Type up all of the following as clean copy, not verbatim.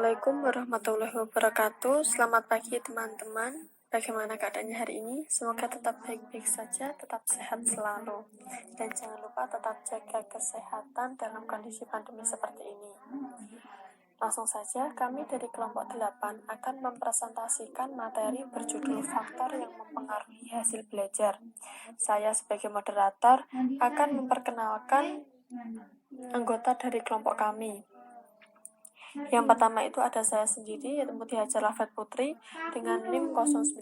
Assalamualaikum warahmatullahi wabarakatuh. Selamat pagi teman-teman. Bagaimana keadaannya hari ini? Semoga tetap baik-baik saja, tetap sehat selalu. Dan jangan lupa tetap jaga kesehatan dalam kondisi pandemi seperti ini. Langsung saja, kami dari kelompok 8 akan mempresentasikan materi berjudul faktor yang mempengaruhi hasil belajar. Saya sebagai moderator akan memperkenalkan anggota dari kelompok kami. Yang pertama itu ada saya sendiri, yaitu Mutia Hajar Lafat Putri dengan NIM 019.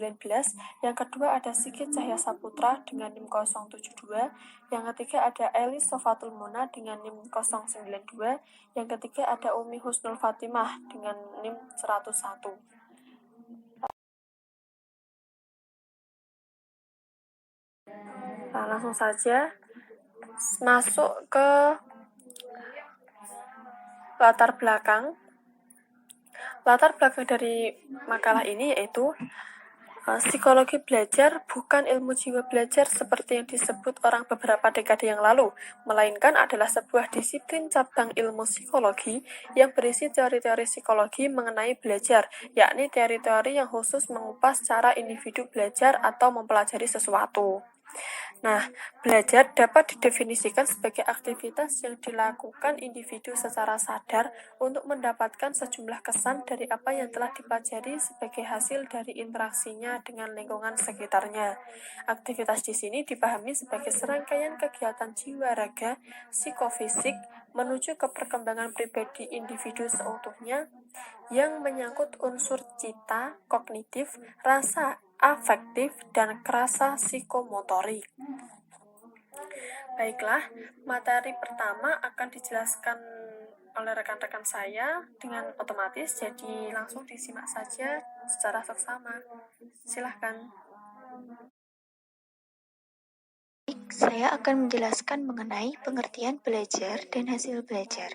Yang kedua ada Sigit Cahya Saputra dengan NIM 072. Yang ketiga ada Elis Sofatul Muna dengan NIM 092. Yang ketiga ada Umi Husnul Fatimah dengan NIM 101. Nah, langsung saja masuk ke latar belakang. Latar belakang dari makalah ini yaitu psikologi belajar bukan ilmu jiwa belajar seperti yang disebut orang beberapa dekade yang lalu, melainkan adalah sebuah disiplin cabang ilmu psikologi yang berisi teori-teori psikologi mengenai belajar, yakni teori-teori yang khusus mengupas cara individu belajar atau mempelajari sesuatu. Nah, belajar dapat didefinisikan sebagai aktivitas yang dilakukan individu secara sadar untuk mendapatkan sejumlah kesan dari apa yang telah dipelajari sebagai hasil dari interaksinya dengan lingkungan sekitarnya. Aktivitas di sini dipahami sebagai serangkaian kegiatan jiwa raga, psikofisik, menuju ke perkembangan pribadi individu seutuhnya yang menyangkut unsur cita, kognitif, rasa, afektif, dan kerasa psikomotorik. Baiklah, materi pertama akan dijelaskan oleh rekan-rekan saya dengan otomatis, jadi langsung disimak saja secara seksama. Silahkan. Saya akan menjelaskan mengenai pengertian belajar dan hasil belajar.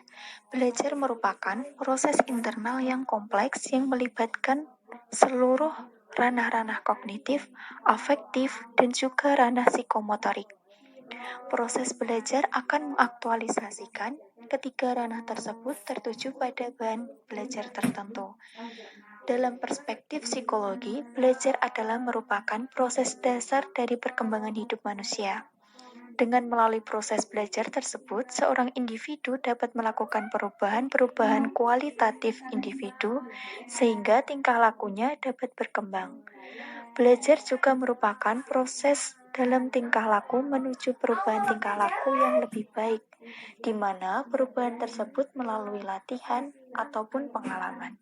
Belajar merupakan proses internal yang kompleks yang melibatkan seluruh ranah-ranah kognitif, afektif, dan juga ranah psikomotorik. Proses belajar akan mengaktualisasikan ketiga ranah tersebut tertuju pada bahan belajar tertentu. Dalam perspektif psikologi, belajar adalah merupakan proses dasar dari perkembangan hidup manusia. Dengan melalui proses belajar tersebut, seorang individu dapat melakukan perubahan-perubahan kualitatif individu sehingga tingkah lakunya dapat berkembang. Belajar juga merupakan proses dalam tingkah laku menuju perubahan tingkah laku yang lebih baik, di mana perubahan tersebut melalui latihan ataupun pengalaman.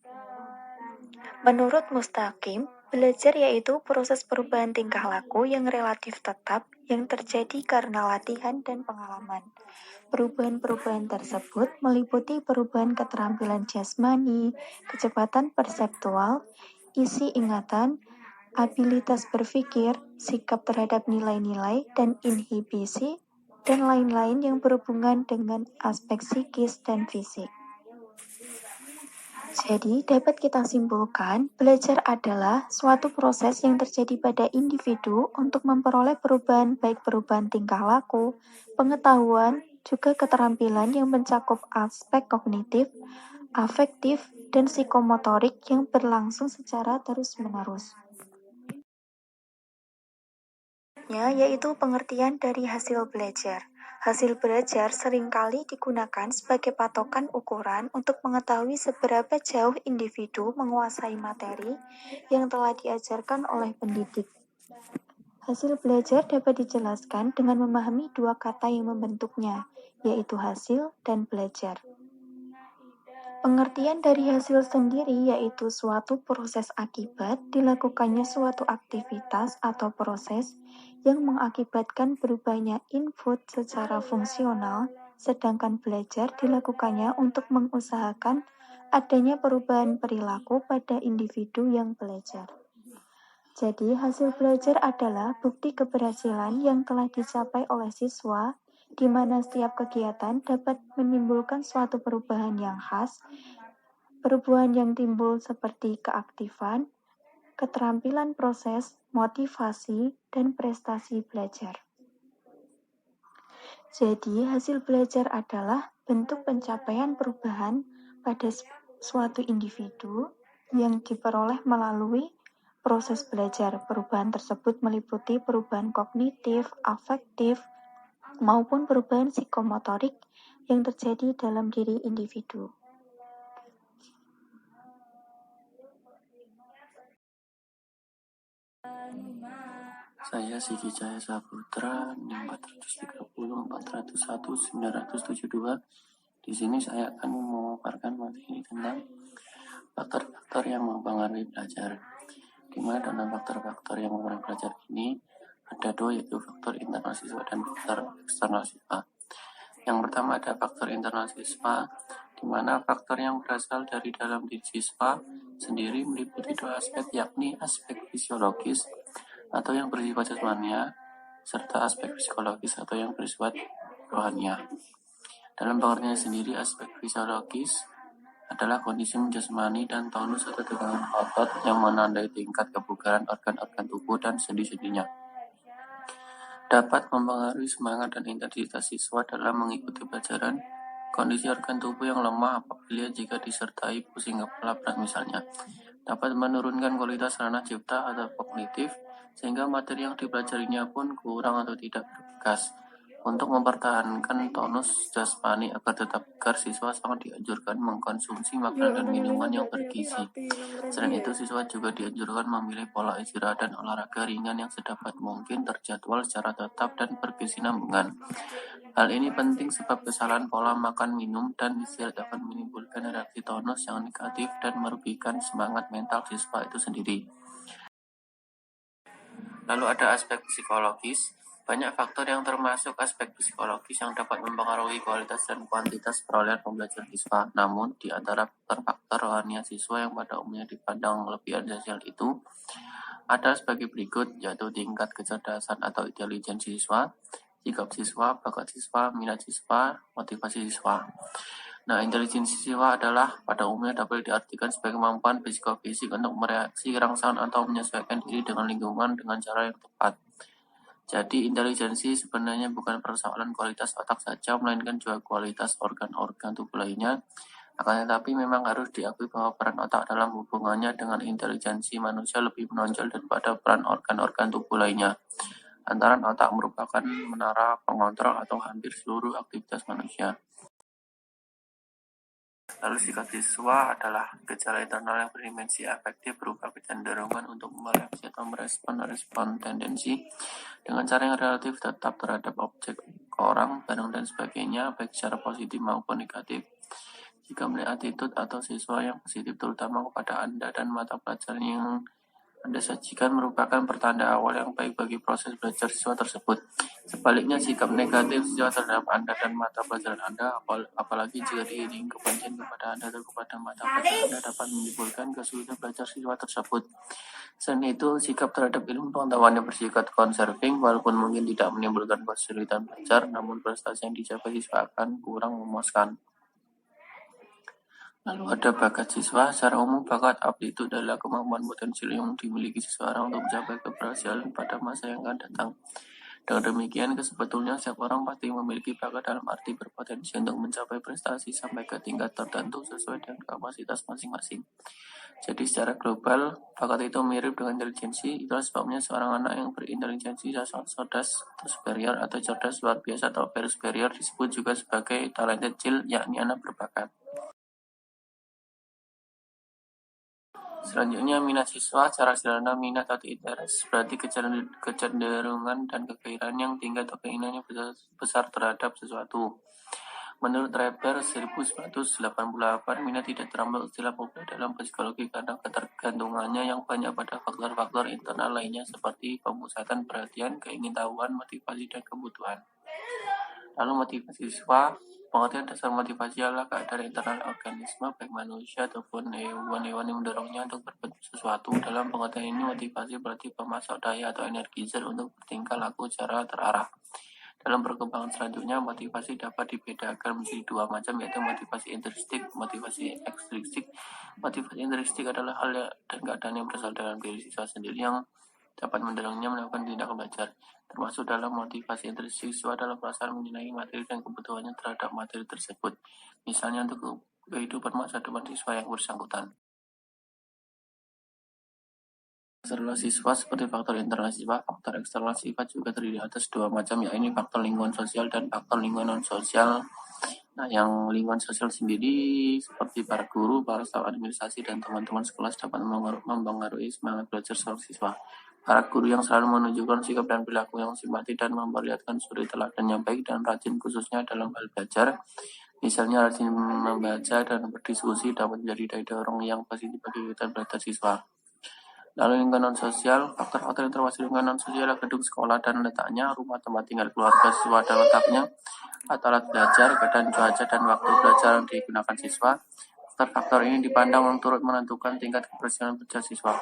Menurut Mustaqim, belajar yaitu proses perubahan tingkah laku yang relatif tetap yang terjadi karena latihan dan pengalaman. Perubahan-perubahan tersebut meliputi perubahan keterampilan jasmani, kecepatan perseptual, isi ingatan, abilitas berpikir, sikap terhadap nilai-nilai, dan inhibisi, dan lain-lain yang berhubungan dengan aspek psikis dan fisik. Jadi, dapat kita simpulkan, belajar adalah suatu proses yang terjadi pada individu untuk memperoleh perubahan, baik perubahan tingkah laku, pengetahuan, juga keterampilan yang mencakup aspek kognitif, afektif, dan psikomotorik yang berlangsung secara terus-menerus. Yaitu pengertian dari hasil belajar. Hasil belajar seringkali digunakan sebagai patokan ukuran untuk mengetahui seberapa jauh individu menguasai materi yang telah diajarkan oleh pendidik. Hasil belajar dapat dijelaskan dengan memahami dua kata yang membentuknya, yaitu hasil dan belajar. Pengertian dari hasil sendiri yaitu suatu proses akibat dilakukannya suatu aktivitas atau proses yang mengakibatkan berubahnya input secara fungsional, sedangkan belajar dilakukannya untuk mengusahakan adanya perubahan perilaku pada individu yang belajar. Jadi, hasil belajar adalah bukti keberhasilan yang telah dicapai oleh siswa, di mana setiap kegiatan dapat menimbulkan suatu perubahan yang khas. Perubahan yang timbul seperti keaktifan, keterampilan proses, motivasi, dan prestasi belajar. Jadi, hasil belajar adalah bentuk pencapaian perubahan pada suatu individu yang diperoleh melalui proses belajar. Perubahan tersebut meliputi perubahan kognitif, afektif, maupun perubahan psikomotorik yang terjadi dalam diri individu. Saya Siki Cahaya Saputra, NIM 430 401 972. Di sini saya akan memaparkan materi tentang faktor-faktor yang mempengaruhi belajar. Di mana dalam faktor-faktor yang mempengaruhi belajar ini ada dua, yaitu faktor internal siswa dan faktor eksternal siswa. Yang pertama ada faktor internal siswa, di mana faktor yang berasal dari dalam diri siswa sendiri meliputi dua aspek, yakni aspek fisiologis atau yang bersifat jasmania, serta aspek psikologis atau yang bersifat rohania. Dalam pengertiannya sendiri, aspek fisiologis adalah kondisi jasmani dan tonus atau tegangan otot yang menandai tingkat kebugaran organ-organ tubuh dan sendi-sendinya. Dapat mempengaruhi semangat dan intensitas siswa dalam mengikuti pelajaran. Kondisi organ tubuh yang lemah apabila jika disertai pusing kepala berat misalnya, dapat menurunkan kualitas ranah cipta atau kognitif, sehingga materi yang dipelajarinya pun kurang atau tidak berbekas. Untuk mempertahankan tonus jasmani agar tetap bugar, siswa sangat dianjurkan mengkonsumsi makanan dan minuman yang bergizi. Selain itu, siswa juga dianjurkan memilih pola istirahat dan olahraga ringan yang sedapat mungkin terjadwal secara tetap dan berkesinambungan. Hal ini penting sebab kesalahan pola makan, minum, dan istirahat akan menimbulkan reaksi tonus yang negatif dan merugikan semangat mental siswa itu sendiri. Lalu ada aspek psikologis. Banyak faktor yang termasuk aspek psikologis yang dapat mempengaruhi kualitas dan kuantitas perolehan pembelajaran siswa. Namun, di antara faktor rohania siswa yang pada umumnya dipandang lebih esensial itu ada sebagai berikut, yaitu tingkat kecerdasan atau intelijensi siswa, sikap siswa, bakat siswa, minat siswa, motivasi siswa. Nah, intelijensi siswa adalah pada umumnya dapat diartikan sebagai kemampuan psikofisik untuk mereaksi rangsangan atau menyesuaikan diri dengan lingkungan dengan cara yang tepat. Jadi, intelijensi sebenarnya bukan persoalan kualitas otak saja, melainkan juga kualitas organ-organ tubuh lainnya. Akan tetapi memang harus diakui bahwa peran otak dalam hubungannya dengan intelijensi manusia lebih menonjol daripada peran organ-organ tubuh lainnya. Antara otak merupakan menara pengontrol atau hampir seluruh aktivitas manusia. Lalu sikap siswa adalah gejala internal yang berdimensi afektif berupa kecenderungan untuk mereaksi atau merespon tendensi dengan cara yang relatif tetap terhadap objek, orang, barang, dan sebagainya, baik secara positif maupun negatif. Jika melihat attitude atau siswa yang positif terutama kepada Anda dan mata pelajaran yang Anda sajikan merupakan pertanda awal yang baik bagi proses belajar siswa tersebut. Sebaliknya, sikap negatif siswa terhadap Anda dan mata pelajaran Anda, apalagi jika diiringi kebencian kepada Anda atau kepada mata pelajaran Anda, dapat menimbulkan kesulitan belajar siswa tersebut. Selain itu, sikap terhadap ilmu pengetahuan yang bersifat conserving, walaupun mungkin tidak menimbulkan kesulitan belajar, namun prestasi yang dicapai siswa akan kurang memuaskan. Lalu ada bakat siswa. Secara umum, bakat aptitude adalah kemampuan potensial yang dimiliki seseorang untuk mencapai keberhasilan pada masa yang akan datang. Dengan demikian, sebetulnya setiap orang pasti memiliki bakat dalam arti berpotensi untuk mencapai prestasi sampai ke tingkat tertentu sesuai dengan kapasitas masing-masing. Jadi secara global, bakat itu mirip dengan intelijensi. Itulah sebabnya seorang anak yang berintelijensi cerdas atau superior atau cerdas luar biasa atau very superior disebut juga sebagai talented child, yakni anak berbakat. Selanjutnya, minat siswa. Secara sederhana, minat atau interest berarti kecenderungan dan kegairan yang tinggi atau keinginannya besar terhadap sesuatu. Menurut Reber 1988, minat tidak termasuk istilah populer dalam psikologi karena ketergantungannya yang banyak pada faktor-faktor internal lainnya seperti pemusatan perhatian, keingintahuan, motivasi, dan kebutuhan. Lalu motivasi siswa. Pengertian dasar motivasi adalah keadaan internal organisme, baik manusia ataupun hewan-hewan yang mendorongnya untuk berbuat sesuatu. Dalam pengertian ini, motivasi berarti pemasok daya atau energi zat untuk bertingkah laku secara terarah. Dalam perkembangan selanjutnya, motivasi dapat dibedakan menjadi dua macam, yaitu motivasi intrinsik, motivasi ekstrinsik. Motivasi intrinsik adalah hal dan keadaan yang berasal dalam diri siswa sendiri yang dapat mendorongnya melakukan tindakan belajar. Termasuk dalam motivasi intrinsik, siswa adalah perasaan menyenangi materi dan kebutuhannya terhadap materi tersebut. Misalnya untuk kehidupan masa depan siswa yang bersangkutan. Eksternal siswa seperti faktor internal siswa, faktor eksternal siswa juga terdiri atas dua macam, yaitu faktor lingkungan sosial dan faktor lingkungan non-sosial. Nah, yang lingkungan sosial sendiri seperti para guru, para staf administrasi, dan teman-teman sekelas dapat mempengaruhi semangat belajar seorang siswa. Para guru yang selalu menunjukkan sikap dan perilaku yang simpati dan memperlihatkan suri teladan yang baik dan rajin khususnya dalam hal belajar, misalnya rajin membaca dan berdiskusi, dapat menjadi daya dorong yang positif bagi kegiatan belajar siswa. Lalu lingkungan sosial, faktor-faktor yang termasuk lingkungan sosial, gedung sekolah dan letaknya, rumah tempat tinggal keluarga siswa dan letaknya, alat belajar, keadaan cuaca dan waktu belajar yang digunakan siswa. Faktor-faktor ini dipandang turut menentukan tingkat keberhasilan belajar siswa.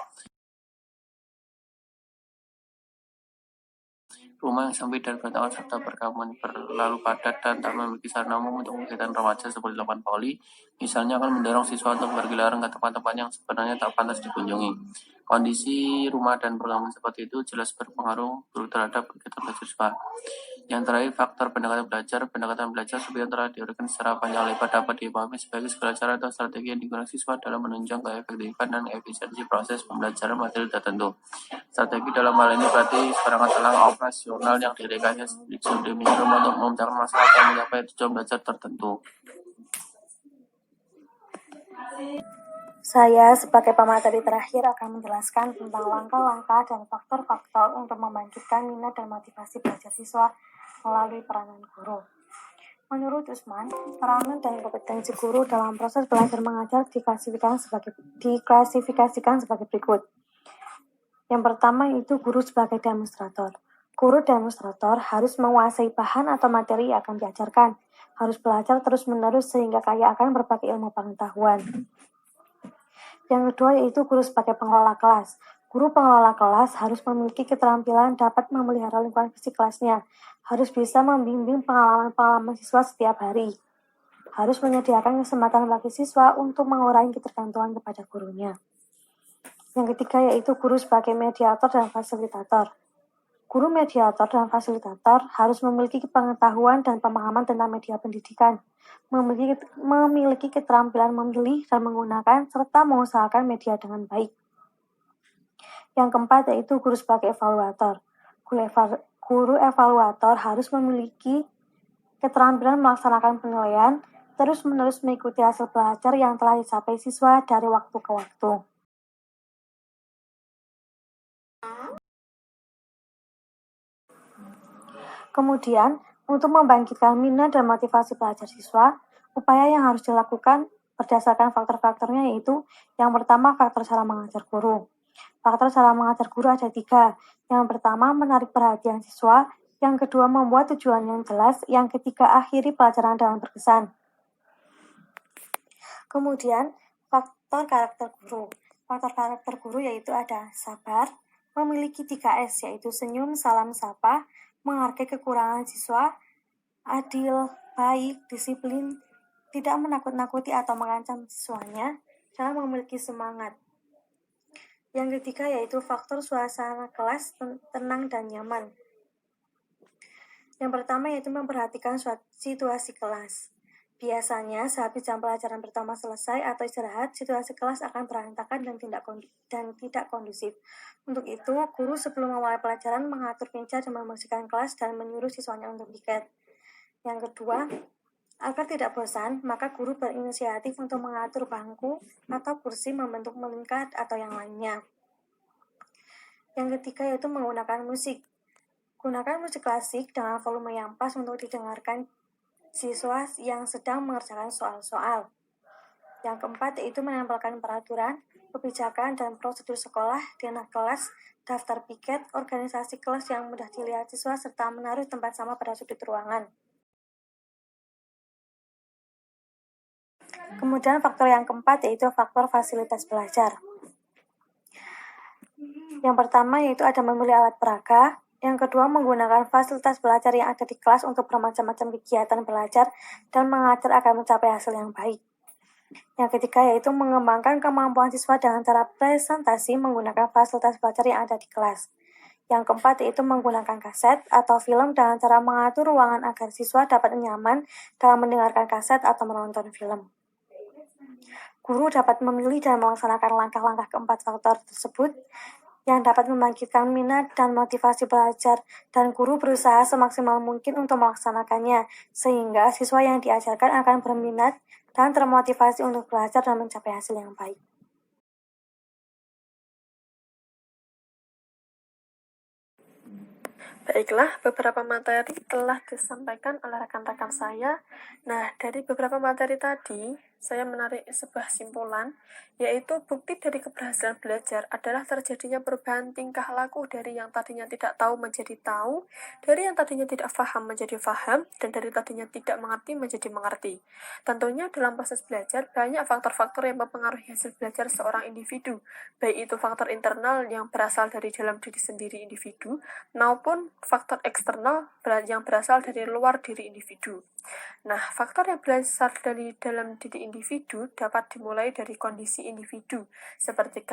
Rumah yang sempit dan berantakan serta perkampungan berlalu padat dan tak memiliki sarana umum untuk kegiatan remaja seperti lapangan voli, misalnya akan mendorong siswa untuk berkeliaran ke tempat-tempat yang sebenarnya tak pantas dikunjungi. Kondisi rumah dan perkampungan seperti itu jelas berpengaruh buruk terhadap kegiatan belajar siswa. Yang terakhir, faktor pendekatan belajar. Pendekatan belajar seperti yang telah diuraikan secara panjang lebar dapat dipahami sebagai segala cara atau strategi yang digunakan siswa dalam menunjang keefektifan dan efisiensi proses pembelajaran materi tertentu. Strategi dalam hal ini berarti perangkat langkah operasional yang direkayasa sedemikian untuk memecahkan masalah atau mencapai tujuan belajar tertentu. Saya sebagai pemateri terakhir akan menjelaskan tentang langkah-langkah dan faktor-faktor untuk membangkitkan minat dan motivasi belajar siswa melalui peranan guru. Menurut Usman, peranan dan kompetensi guru dalam proses belajar mengajar diklasifikasikan sebagai berikut. Yang pertama itu guru sebagai demonstrator. Guru demonstrator harus menguasai bahan atau materi yang akan diajarkan, harus belajar terus-menerus sehingga kaya akan berbagai ilmu pengetahuan. Yang kedua yaitu guru sebagai pengelola kelas. Guru pengelola kelas harus memiliki keterampilan dapat memelihara lingkungan fisik kelasnya, harus bisa membimbing pengalaman-pengalaman siswa setiap hari, harus menyediakan kesempatan bagi siswa untuk mengurangi ketergantungan kepada gurunya. Yang ketiga yaitu guru sebagai mediator dan fasilitator. Guru mediator dan fasilitator harus memiliki pengetahuan dan pemahaman tentang media pendidikan, memiliki keterampilan memilih dan menggunakan, serta mengusahakan media dengan baik. Yang keempat yaitu guru sebagai evaluator. Guru evaluator harus memiliki keterampilan melaksanakan penilaian, terus-menerus mengikuti hasil belajar yang telah dicapai siswa dari waktu ke waktu. Kemudian, untuk membangkitkan minat dan motivasi belajar siswa, upaya yang harus dilakukan berdasarkan faktor-faktornya yaitu yang pertama faktor cara mengajar guru. Faktor cara mengajar guru ada 3. Yang pertama menarik perhatian siswa, yang kedua membuat tujuan yang jelas, yang ketiga akhiri pelajaran dengan berkesan. Kemudian faktor karakter guru. Faktor karakter guru yaitu ada sabar, memiliki 3S yaitu senyum, salam, sapa, menghargai kekurangan siswa, adil, baik, disiplin, tidak menakut-nakuti atau mengancam siswanya, dan memiliki semangat. Yang ketiga yaitu faktor suasana kelas tenang dan nyaman. Yang pertama yaitu memperhatikan situasi kelas. Biasanya sehabis jam pelajaran pertama selesai atau istirahat, situasi kelas akan berantakan dan tidak kondusif. Untuk itu, guru sebelum memulai pelajaran mengatur meja dan membersihkan kelas dan menyuruh siswanya untuk piket. Yang kedua, agar tidak bosan, maka guru berinisiatif untuk mengatur bangku atau kursi membentuk melingkar atau yang lainnya. Yang ketiga yaitu menggunakan musik. Gunakan musik klasik dengan volume yang pas untuk didengarkan siswa yang sedang mengerjakan soal-soal. Yang keempat yaitu menempelkan peraturan, kebijakan, dan prosedur sekolah di anak kelas, daftar piket, organisasi kelas yang mudah dilihat siswa, serta menaruh tempat sama pada sudut ruangan. Kemudian faktor yang keempat yaitu faktor fasilitas belajar. Yang pertama yaitu ada memilih alat peraga, yang kedua menggunakan fasilitas belajar yang ada di kelas untuk bermacam-macam kegiatan belajar dan mengajar agar mencapai hasil yang baik. Yang ketiga yaitu mengembangkan kemampuan siswa dengan cara presentasi menggunakan fasilitas belajar yang ada di kelas. Yang keempat yaitu menggunakan kaset atau film dengan cara mengatur ruangan agar siswa dapat nyaman dalam mendengarkan kaset atau menonton film. Guru dapat memilih dan melaksanakan langkah-langkah keempat faktor tersebut yang dapat membangkitkan minat dan motivasi belajar, dan guru berusaha semaksimal mungkin untuk melaksanakannya, sehingga siswa yang diajarkan akan berminat dan termotivasi untuk belajar dan mencapai hasil yang baik. Baiklah, beberapa materi telah disampaikan oleh rekan-rekan saya. Nah, dari beberapa materi tadi, saya menarik sebuah simpulan, yaitu bukti dari keberhasilan belajar adalah terjadinya perubahan tingkah laku dari yang tadinya tidak tahu menjadi tahu, dari yang tadinya tidak paham menjadi paham, dan dari tadinya tidak mengerti menjadi mengerti. Tentunya dalam proses belajar, banyak faktor-faktor yang mempengaruhi hasil belajar seorang individu, baik itu faktor internal yang berasal dari dalam diri sendiri individu, maupun faktor eksternal yang berasal dari luar diri individu. Nah, faktor yang berasal dari dalam diri individu dapat dimulai dari kondisi individu, seperti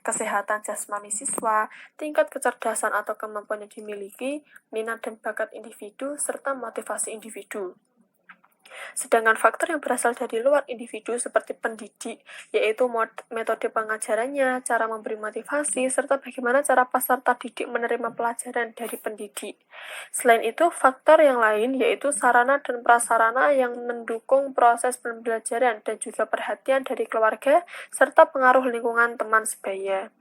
kesehatan jasmani siswa, tingkat kecerdasan atau kemampuan yang dimiliki, minat dan bakat individu, serta motivasi individu. Sedangkan faktor yang berasal dari luar individu seperti pendidik, yaitu metode pengajarannya, cara memberi motivasi, serta bagaimana cara peserta didik menerima pelajaran dari pendidik. Selain itu, faktor yang lain yaitu sarana dan prasarana yang mendukung proses pembelajaran dan juga perhatian dari keluarga, serta pengaruh lingkungan teman sebaya.